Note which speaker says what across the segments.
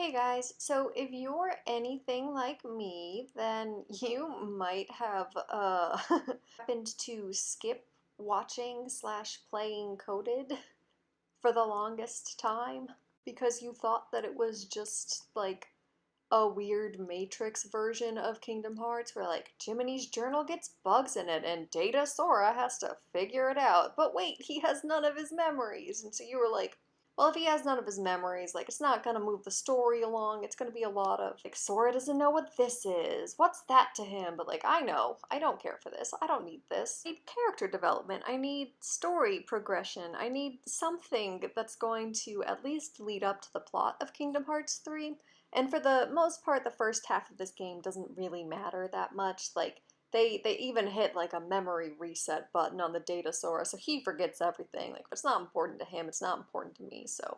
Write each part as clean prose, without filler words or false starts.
Speaker 1: Hey guys, so if you're anything like me, then you might have happened to skip watching slash playing Coded for the longest time because you thought that it was just like a weird Matrix version of Kingdom Hearts where like Jiminy's journal gets bugs in it and Data Sora has to figure it out. But wait, he has none of his memories. And so you were like, well, if he has none of his memories, like, it's not gonna move the story along. It's gonna be a lot of, like, Sora doesn't know what this is. What's that to him? But, like, I know. I don't care for this. I don't need this. I need character development. I need story progression. I need something that's going to at least lead up to the plot of Kingdom Hearts 3. And for the most part, the first half of this game doesn't really matter that much. Like, they even hit like a memory reset button on the Datasaur, so he forgets everything. Like, if it's not important to him, it's not important to me. So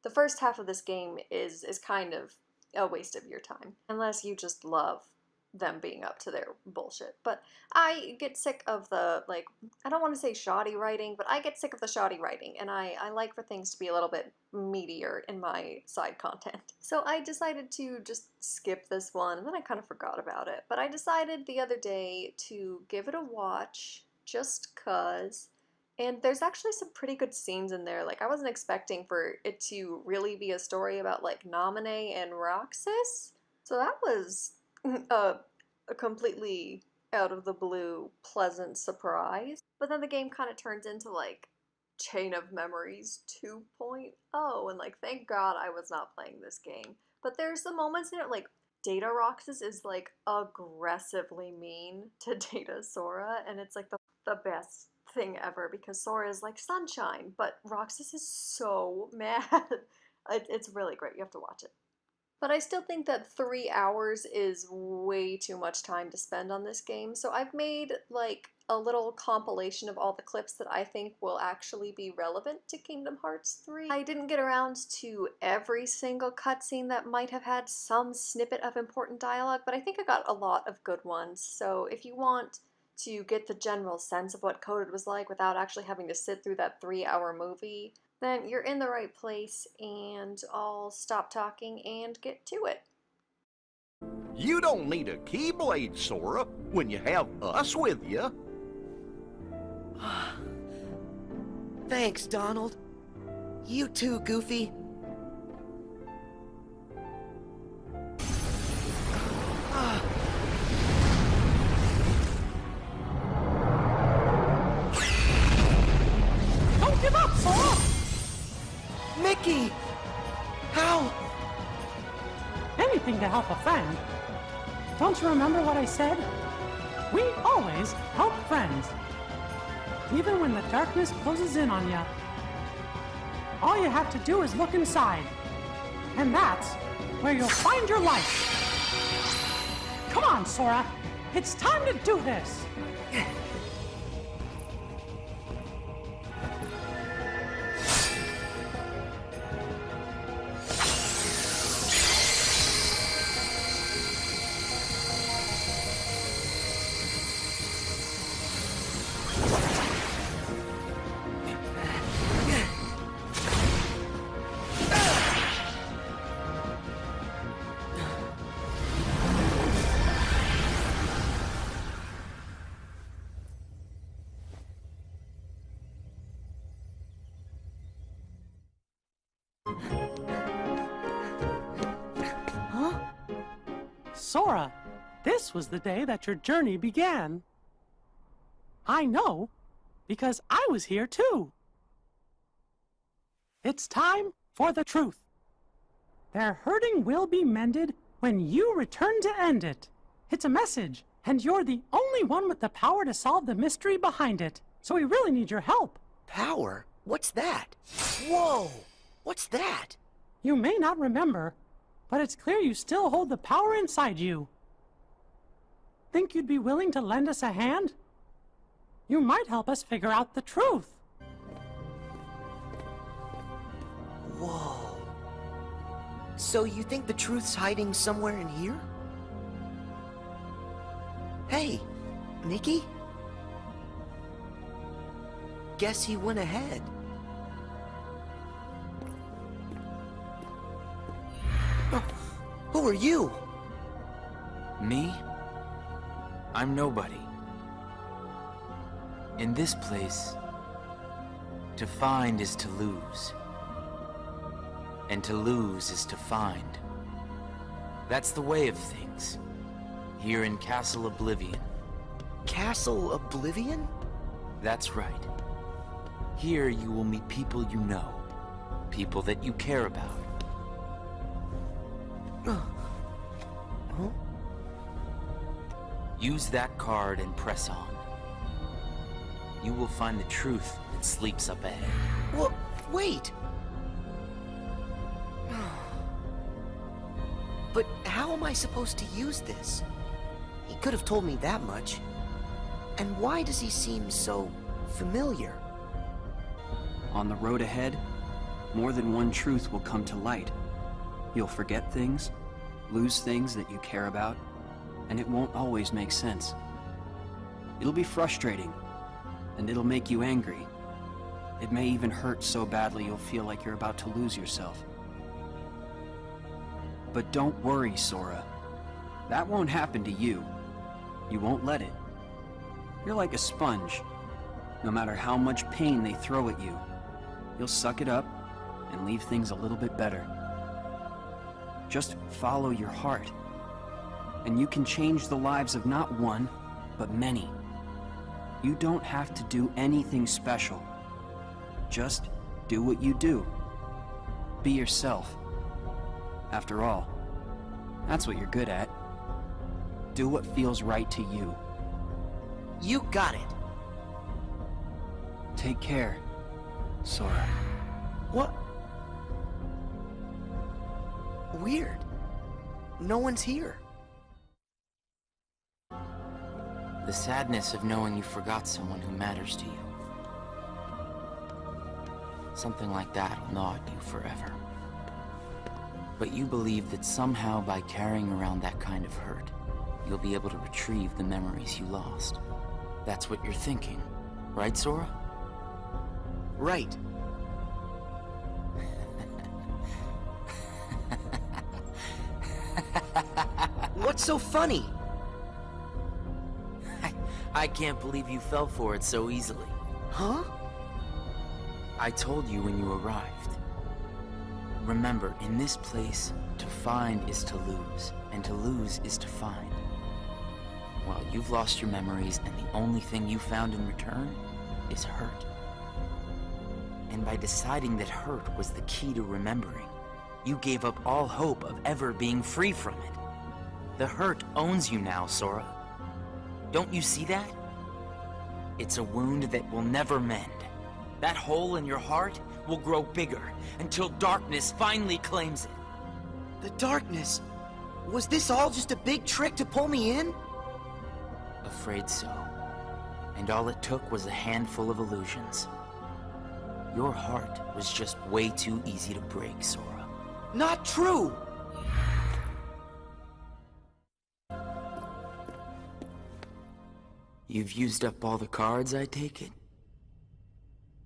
Speaker 1: the first half of this game is kind of a waste of your time, unless you just love them being up to their bullshit. But I get sick of the, like, I don't want to say shoddy writing, but I get sick of the shoddy writing, and I like for things to be a little bit meatier in my side content. So I decided to just skip this one, and then I kind of forgot about it. But I decided the other day to give it a watch, just cause. And there's actually some pretty good scenes in there. Like, I wasn't expecting for it to really be a story about, like, Naminé and Roxas. So that was a completely out of the blue pleasant surprise. But then the game kind of turns into like Chain of Memories 2.0, and like thank God I was not playing this game. But there's some moments in it like Data Roxas is like aggressively mean to Data Sora, and it's like the best thing ever because Sora is like sunshine, but Roxas is so mad. It's really great. You have to watch it. But I still think that 3 hours is way too much time to spend on this game, so I've made like a little compilation of all the clips that I think will actually be relevant to Kingdom Hearts 3. I didn't get around to every single cutscene that might have had some snippet of important dialogue, but I think I got a lot of good ones, so if you want to get the general sense of what Coded was like without actually having to sit through that 3-hour movie, then you're in the right place, and I'll stop talking and get to it.
Speaker 2: You don't need a Keyblade, Sora, when you have us with you.
Speaker 3: Thanks, Donald. You too, Goofy.
Speaker 4: Don't give up, Sora!
Speaker 3: Mickey! How?
Speaker 4: Anything to help a friend. Don't you remember what I said? We always help friends. Even when the darkness closes in on you. All you have to do is look inside. And that's where you'll find your life. Come on, Sora. It's time to do this. Huh? Sora, this was the day that your journey began. I know, because I was here too. It's time for the truth. Their hurting will be mended when you return to end it. It's a message, and you're the only one with the power to solve the mystery behind it. So we really need your help.
Speaker 3: Power? What's that? Whoa! What's that?
Speaker 4: You may not remember, but it's clear you still hold the power inside you. Think you'd be willing to lend us a hand? You might help us figure out the truth.
Speaker 3: Whoa. So you think the truth's hiding somewhere in here? Hey, Mickey? Guess he went ahead. Who are you?
Speaker 5: Me? I'm nobody. In this place, to find is to lose. And to lose is to find. That's the way of things. Here in Castle Oblivion.
Speaker 3: Castle Oblivion?
Speaker 5: That's right. Here you will meet people you know. People that you care about.
Speaker 3: Huh?
Speaker 5: Use that card and press on. You will find the truth that sleeps up ahead.
Speaker 3: Well, wait! But how am I supposed to use this? He could have told me that much. And why does he seem so familiar?
Speaker 6: On the road ahead, more than one truth will come to light. You'll forget things, lose things that you care about, and it won't always make sense. It'll be frustrating, and it'll make you angry. It may even hurt so badly you'll feel like you're about to lose yourself. But don't worry, Sora. That won't happen to you. You won't let it. You're like a sponge. No matter how much pain they throw at you, you'll suck it up and leave things a little bit better. Just follow your heart, and you can change the lives of not one, but many. You don't have to do anything special. Just do what you do. Be yourself. After all, that's what you're good at. Do what feels right to you.
Speaker 3: You got it.
Speaker 6: Take care, Sora.
Speaker 3: What? Weird. No one's here.
Speaker 5: The sadness of knowing you forgot someone who matters to you. Something like that will gnaw at you forever. But you believe that somehow by carrying around that kind of hurt, you'll be able to retrieve the memories you lost. That's what you're thinking, right, Sora?
Speaker 3: Right. What's so funny?
Speaker 5: I can't believe you fell for it so easily.
Speaker 3: Huh?
Speaker 5: I told you when you arrived. Remember, in this place, to find is to lose, and to lose is to find. Well, you've lost your memories, and the only thing you found in return is hurt. And by deciding that hurt was the key to remembering, you gave up all hope of ever being free from it. The hurt owns you now, Sora. Don't you see that? It's a wound that will never mend. That hole in your heart will grow bigger until darkness finally claims it.
Speaker 3: The darkness. Was this all just a big trick to pull me in?
Speaker 5: Afraid so. And all it took was a handful of illusions. Your heart was just way too easy to break, Sora.
Speaker 3: Not true!
Speaker 5: You've used up all the cards, I take it?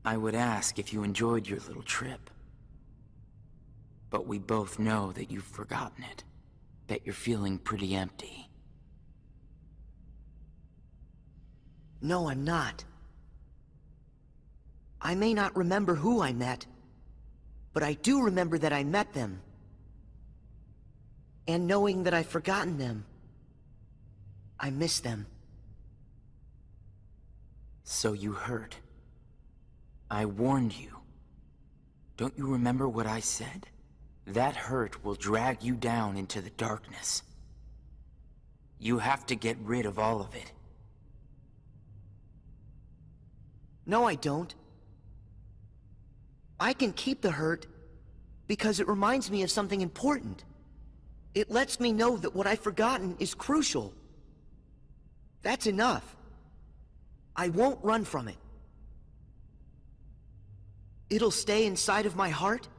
Speaker 5: I would ask if you enjoyed your little trip. But we both know that you've forgotten it. That you're feeling pretty empty.
Speaker 3: No, I'm not. I may not remember who I met, but I do remember that I met them. And knowing that I've forgotten them, I miss them.
Speaker 5: So you heard. I warned you. Don't you remember what I said? That hurt will drag you down into the darkness. You have to get rid of all of it.
Speaker 3: No, I don't. I can keep the hurt because it reminds me of something important. It lets me know that what I've forgotten is crucial. That's enough. I won't run from it. It'll stay inside of my heart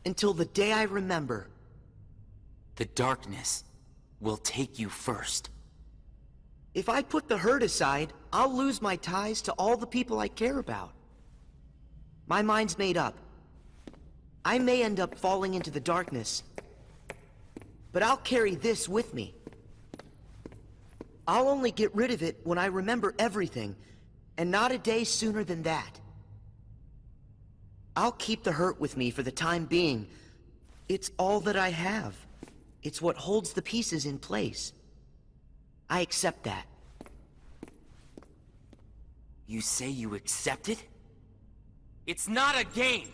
Speaker 3: until the day I remember.
Speaker 5: The darkness will take you first.
Speaker 3: If I put the hurt aside, I'll lose my ties to all the people I care about. My mind's made up. I may end up falling into the darkness, but I'll carry this with me. I'll only get rid of it when I remember everything, and not a day sooner than that. I'll keep the hurt with me for the time being. It's all that I have. It's what holds the pieces in place. I accept that.
Speaker 5: You say you accept it? It's not a game!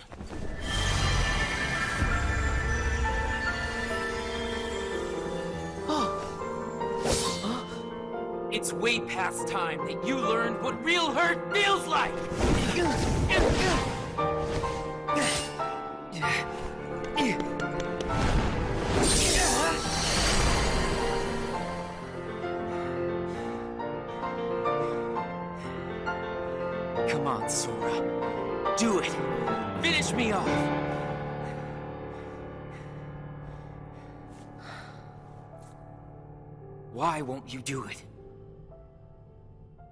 Speaker 5: It's way past time that you learned what real hurt feels like! Come on, Sora. Do it! Finish me off! Why won't you do it?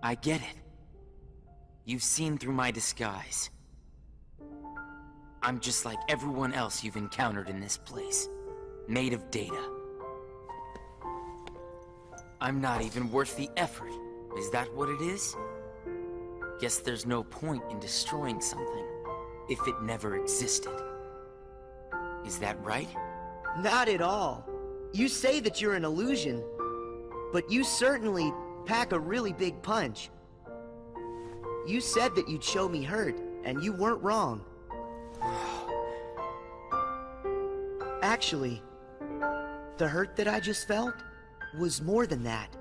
Speaker 5: I get it. You've seen through my disguise. I'm just like everyone else you've encountered in this place. Made of data. I'm not even worth the effort. Is that what it is? Guess there's no point in destroying something if it never existed. Is that right?
Speaker 3: Not at all. You say that you're an illusion, but you certainly pack a really big punch. You said that you'd show me hurt, and you weren't wrong. Actually, the hurt that I just felt was more than that.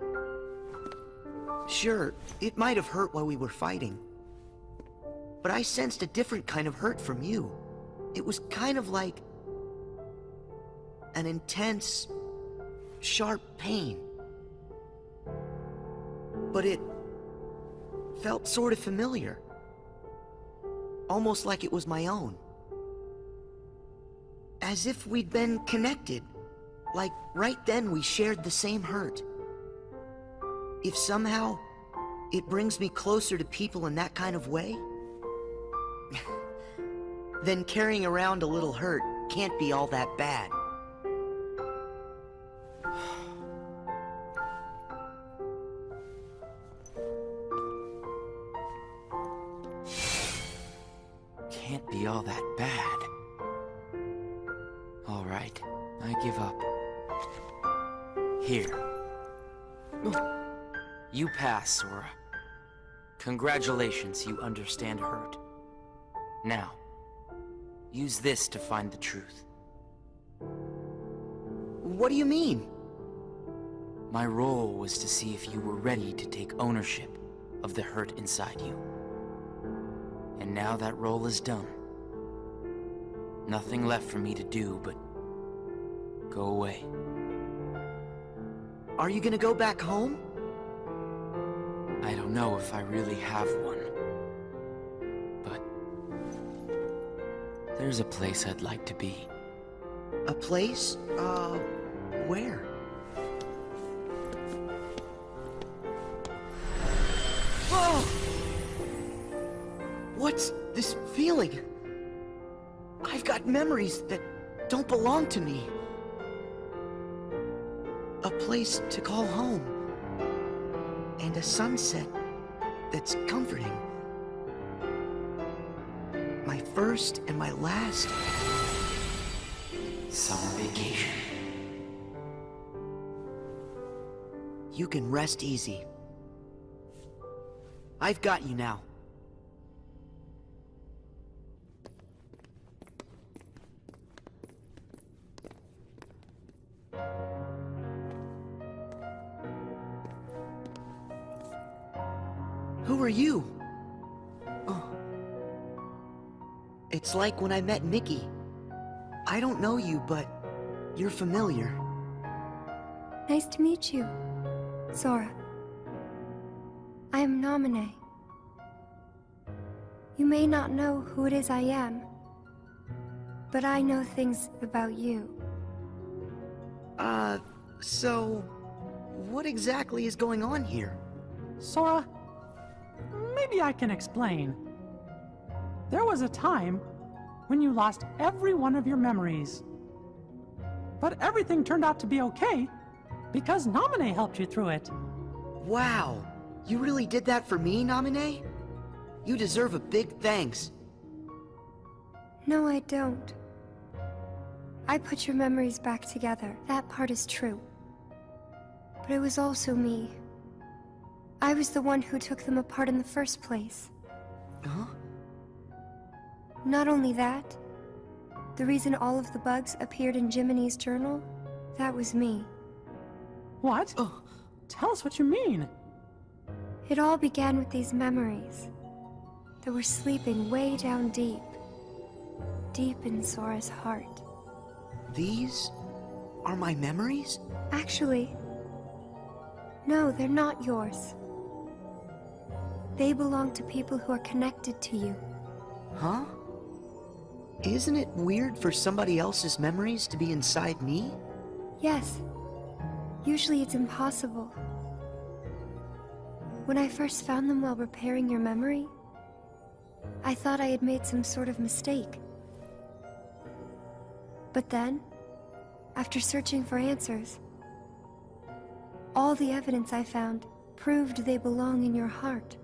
Speaker 3: Sure, it might have hurt while we were fighting, but I sensed a different kind of hurt from you. It was kind of like an intense, sharp pain. But it felt sort of familiar. Almost like it was my own. As if we'd been connected. Like right then we shared the same hurt. If somehow it brings me closer to people in that kind of way, then carrying around a little hurt can't be all that bad.
Speaker 5: Can't be all that bad. All right, I give up. Here. You pass, Sora. Congratulations, you understand hurt. Now, use this to find the truth.
Speaker 3: What do you mean?
Speaker 5: My role was to see if you were ready to take ownership of the hurt inside you. And now that role is done. Nothing left for me to do but go away.
Speaker 3: Are you gonna go back home?
Speaker 5: I don't know if I really have one. But there's a place I'd like to be.
Speaker 3: A place? Where? Oh! What's this feeling? I've got memories that don't belong to me. A place to call home. And a sunset that's comforting. My first and my last
Speaker 5: Summer vacation.
Speaker 3: You can rest easy. I've got you now. Who are you? Oh. It's like when I met Mickey. I don't know you, but you're familiar.
Speaker 7: Nice to meet you, Sora. I am Naminé. You may not know who it is I am, but I know things about you.
Speaker 3: So... what exactly is going on here?
Speaker 4: Sora, maybe I can explain. There was a time when you lost every one of your memories. But everything turned out to be okay because Namine helped you through it.
Speaker 3: Wow, you really did that for me, Namine? You deserve a big thanks.
Speaker 7: No, I don't. I put your memories back together. That part is true. But it was also me. I was the one who took them apart in the first place.
Speaker 3: Huh?
Speaker 7: Not only that, the reason all of the bugs appeared in Jiminy's journal, that was me.
Speaker 4: What?
Speaker 3: Oh.
Speaker 4: Tell us what you mean.
Speaker 7: It all began with these memories that were sleeping way down deep in Sora's heart.
Speaker 3: These are my memories?
Speaker 7: Actually, no, they're not yours. They belong to people who are connected to you.
Speaker 3: Huh? Isn't it weird for somebody else's memories to be inside me?
Speaker 7: Yes. Usually it's impossible. When I first found them while repairing your memory, I thought I had made some sort of mistake. But then, after searching for answers, all the evidence I found proved they belong in your heart.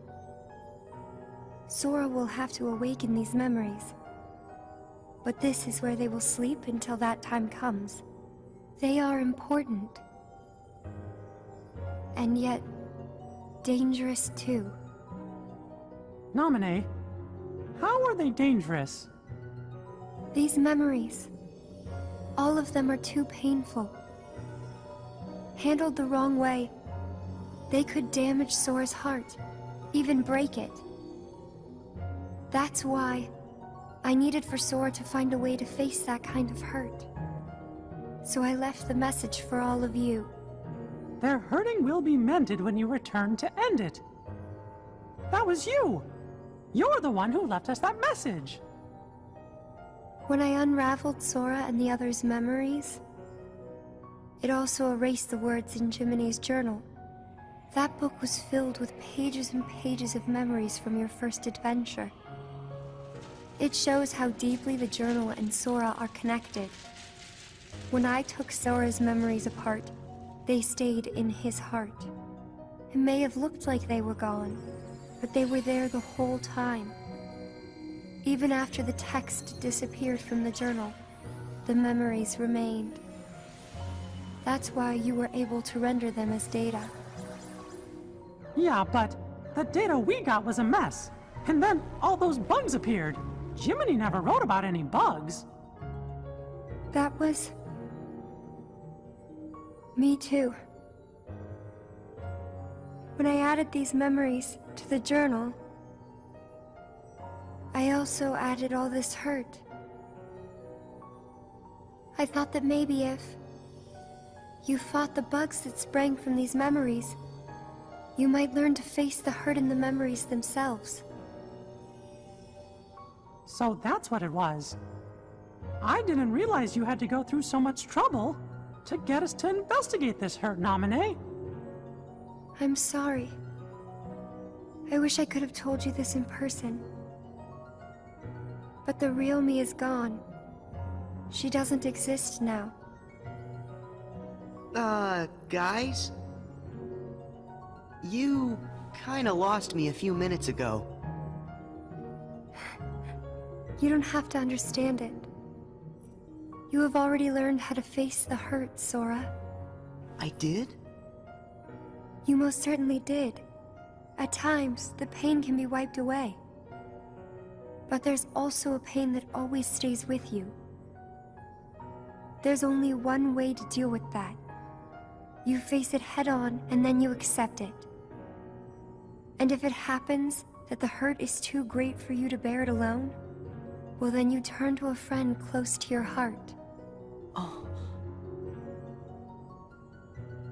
Speaker 7: Sora will have to awaken these memories. But this is where they will sleep until that time comes. They are important. And yet, dangerous too.
Speaker 4: Namine, how are they dangerous?
Speaker 7: These memories, all of them are too painful. Handled the wrong way, they could damage Sora's heart, even break it. That's why I needed for Sora to find a way to face that kind of hurt. So I left the message for all of you.
Speaker 4: Their hurting will be mended when you return to end it. That was you! You're the one who left us that message!
Speaker 7: When I unraveled Sora and the others' memories, it also erased the words in Jiminy's journal. That book was filled with pages and pages of memories from your first adventure. It shows how deeply the journal and Sora are connected. When I took Sora's memories apart, they stayed in his heart. It may have looked like they were gone, but they were there the whole time. Even after the text disappeared from the journal, the memories remained. That's why you were able to render them as data.
Speaker 4: Yeah, but the data we got was a mess. And then all those bugs appeared. Jiminy never wrote about any bugs.
Speaker 7: That was... me too. When I added these memories to the journal, I also added all this hurt. I thought that maybe if you fought the bugs that sprang from these memories, you might learn to face the hurt in the memories themselves.
Speaker 4: So that's what it was. I didn't realize you had to go through so much trouble to get us to investigate this hurt, Namine.
Speaker 7: I'm sorry. I wish I could have told you this in person. But the real me is gone. She doesn't exist now.
Speaker 3: Guys? You kinda lost me a few minutes ago.
Speaker 7: You don't have to understand it. You have already learned how to face the hurt, Sora.
Speaker 3: I did?
Speaker 7: You most certainly did. At times, the pain can be wiped away. But there's also a pain that always stays with you. There's only one way to deal with that. You face it head-on, and then you accept it. And if it happens that the hurt is too great for you to bear it alone, well then you turn to a friend close to your heart.
Speaker 3: Oh.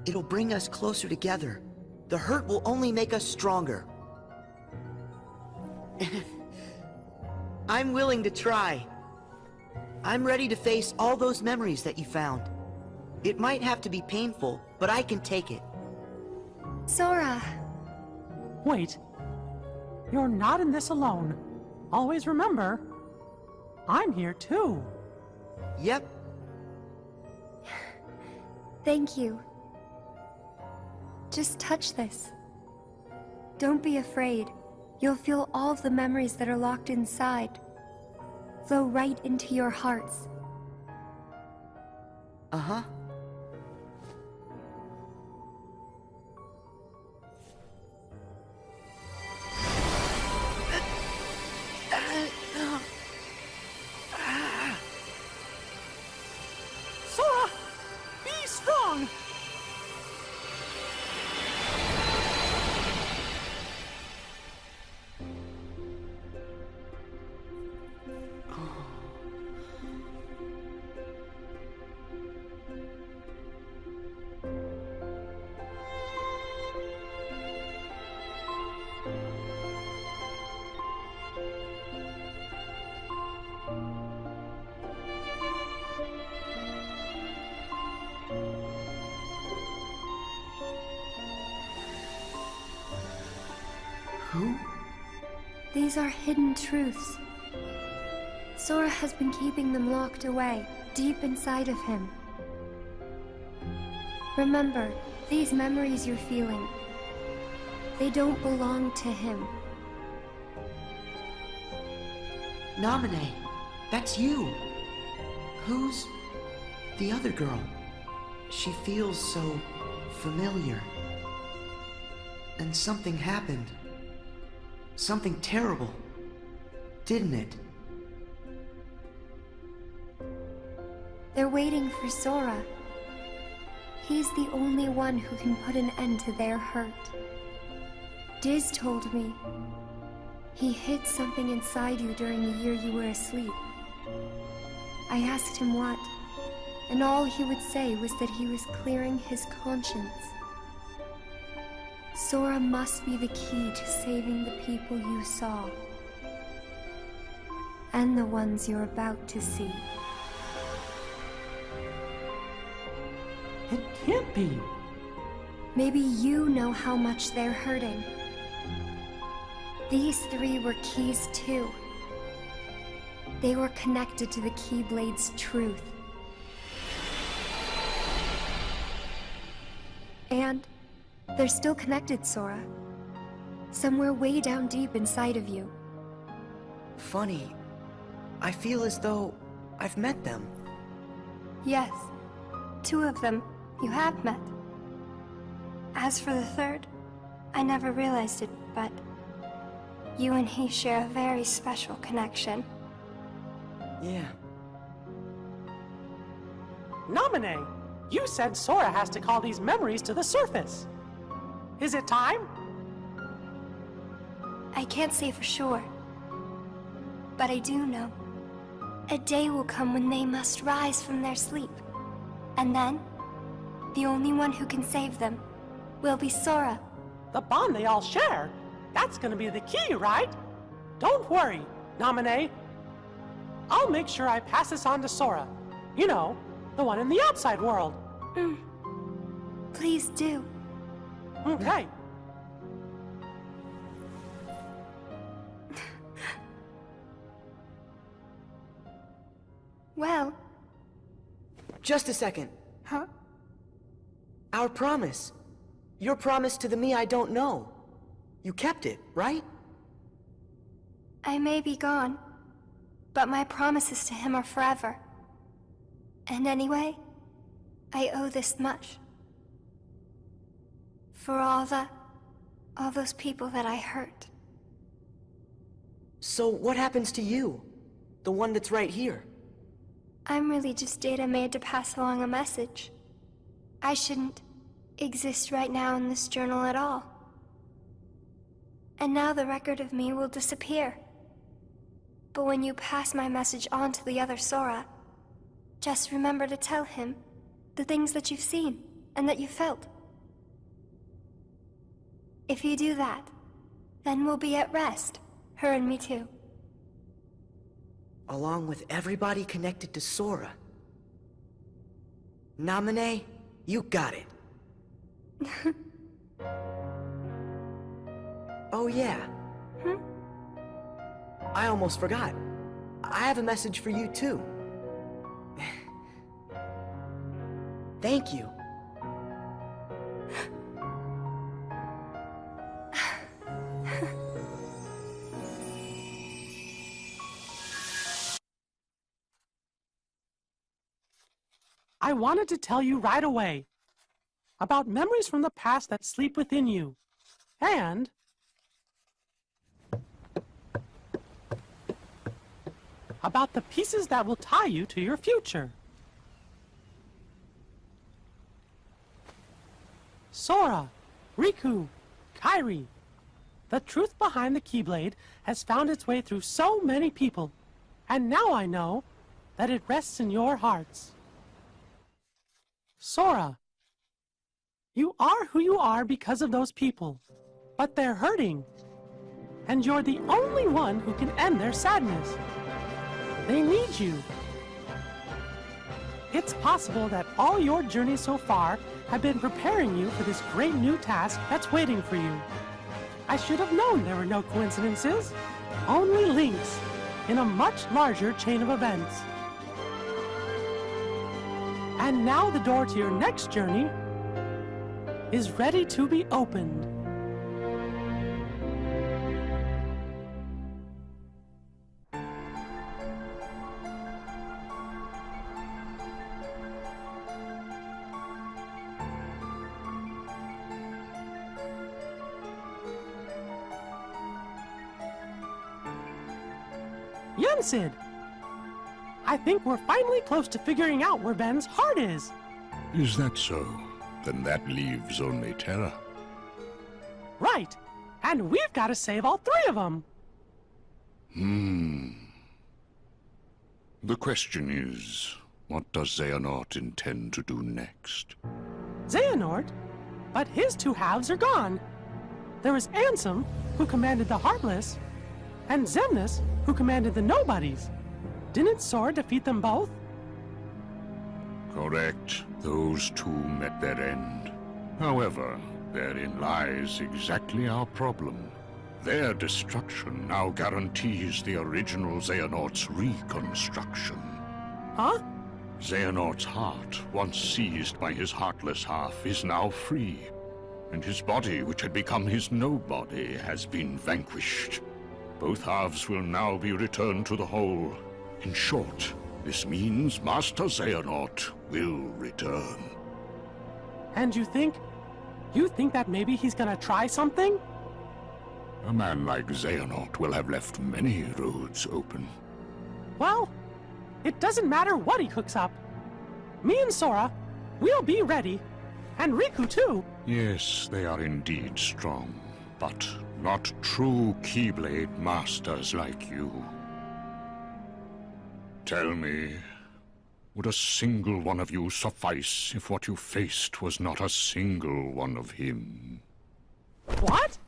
Speaker 3: It'll bring us closer together. The hurt will only make us stronger. I'm willing to try. I'm ready to face all those memories that you found. It might have to be painful, but I can take it.
Speaker 7: Sora!
Speaker 4: Wait. You're not in this alone. Always remember, I'm here too.
Speaker 3: Yep.
Speaker 7: Thank you. Just touch this. Don't be afraid. You'll feel all of the memories that are locked inside flow right into your hearts.
Speaker 3: Uh-huh.
Speaker 4: Sora, be strong!
Speaker 3: Who?
Speaker 7: These are hidden truths. Sora has been keeping them locked away, deep inside of him. Remember, these memories you're feeling, they don't belong to him.
Speaker 3: Naminé, that's you. Who's the other girl? She feels so familiar. And something happened. Something terrible, didn't it?
Speaker 7: They're waiting for Sora. He's the only one who can put an end to their hurt. Diz told me he hid something inside you during the year you were asleep. I asked him what, and all he would say was that he was clearing his conscience. Sora must be the key to saving the people you saw. And the ones you're about to see.
Speaker 4: It can't be.
Speaker 7: Maybe you know how much they're hurting. These three were keys too. They were connected to the Keyblade's truth. And they're still connected, Sora. Somewhere way down deep inside of you.
Speaker 3: Funny. I feel as though I've met them.
Speaker 7: Yes, 2 of them you have met. As for the third, I never realized it, but you and he share a very special connection.
Speaker 3: Yeah.
Speaker 4: Naminé, you said Sora has to call these memories to the surface. Is it time?
Speaker 7: I can't say for sure, but I do know. A day will come when they must rise from their sleep. And then, the only one who can save them will be Sora.
Speaker 4: The bond they all share? That's gonna be the key, right? Don't worry, Naminé. I'll make sure I pass this on to Sora. You know, the one in the outside world.
Speaker 7: Please do.
Speaker 4: Okay.
Speaker 7: Well,
Speaker 3: Just a second.
Speaker 4: Huh?
Speaker 3: Our promise. Your promise to the me I don't know. You kept it, right?
Speaker 7: I may be gone, but my promises to him are forever. And anyway, I owe this much. For all those people that I hurt.
Speaker 3: So what happens to you? The one that's right here?
Speaker 7: I'm really just data made to pass along a message. I shouldn't exist right now in this journal at all. And now the record of me will disappear. But when you pass my message on to the other Sora, just remember to tell him the things that you've seen and that you felt. If you do that, then we'll be at rest, her and me too.
Speaker 3: Along with everybody connected to Sora. Naminé, you got it. Oh yeah. I almost forgot. I have a message for you too. Thank you
Speaker 4: wanted to tell you right away about memories from the past that sleep within you, and about the pieces that will tie you to your future. Sora, Riku, Kairi, the truth behind the Keyblade has found its way through so many people, and now I know that it rests in your hearts. Sora, you are who you are because of those people, but they're hurting, and you're the only one who can end their sadness. They need you. It's possible that all your journeys so far have been preparing you for this great new task that's waiting for you. I should have known there were no coincidences, only links in a much larger chain of events. And now the door to your next journey is ready to be opened. Yensid! I think we're finally close to figuring out where Ven's heart is.
Speaker 8: Is that so? Then that leaves only Terra.
Speaker 4: Right. And we've got to save all three of them.
Speaker 8: The question is, what does Xehanort intend to do next?
Speaker 4: Xehanort? But his two halves are gone. There was Ansem, who commanded the Heartless, and Xemnas, who commanded the Nobodies. Didn't Sora defeat them both?
Speaker 8: Correct. Those two met their end. However, therein lies exactly our problem. Their destruction now guarantees the original Xehanort's reconstruction.
Speaker 4: Huh?
Speaker 8: Xehanort's heart, once seized by his heartless half, is now free. And his body, which had become his nobody, has been vanquished. Both halves will now be returned to the whole. In short, this means Master Xehanort will return.
Speaker 4: And you think that maybe he's gonna try something?
Speaker 8: A man like Xehanort will have left many roads open.
Speaker 4: Well, it doesn't matter what he cooks up. Me and Sora, we'll be ready. And Riku too.
Speaker 8: Yes, they are indeed strong, but not true Keyblade masters like you. Tell me, would a single one of you suffice if what you faced was not a single one of him?
Speaker 4: What?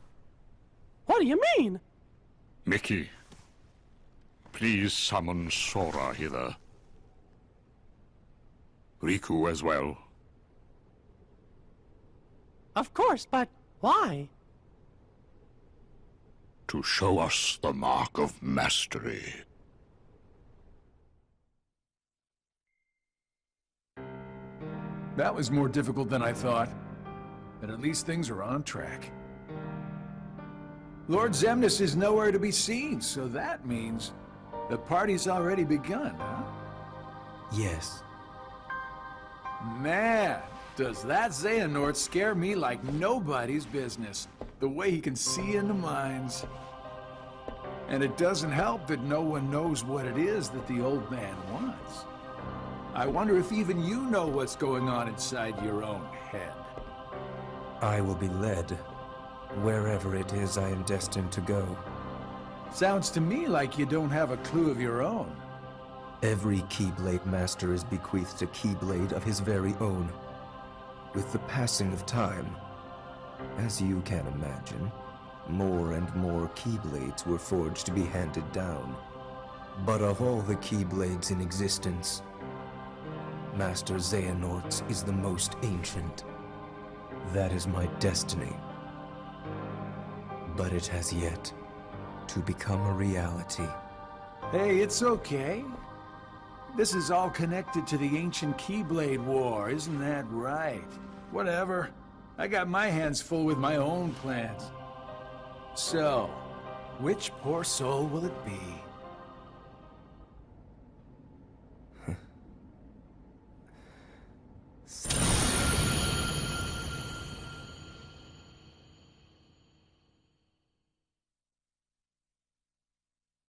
Speaker 4: What do you mean?
Speaker 8: Mickey, please summon Sora hither. Riku as well.
Speaker 4: Of course, but why?
Speaker 8: To show us the mark of mastery.
Speaker 9: That was more difficult than I thought. But at least things are on track. Lord Xemnas is nowhere to be seen, so that means the party's already begun, huh?
Speaker 10: Yes.
Speaker 9: Man, does that Xehanort scare me like nobody's business. The way he can see into minds. And it doesn't help that no one knows what it is that the old man wants. I wonder if even you know what's going on inside your own head.
Speaker 10: I will be led wherever it is I am destined to go.
Speaker 9: Sounds to me like you don't have a clue of your own.
Speaker 10: Every Keyblade Master is bequeathed a Keyblade of his very own. With the passing of time, as you can imagine, more and more Keyblades were forged to be handed down. But of all the Keyblades in existence, Master Xehanort's is the most ancient. That is my destiny. But it has yet to become a reality.
Speaker 9: Hey, it's okay. This is all connected to the ancient Keyblade War, isn't that right? Whatever. I got my hands full with my own plans. So, which poor soul will it be?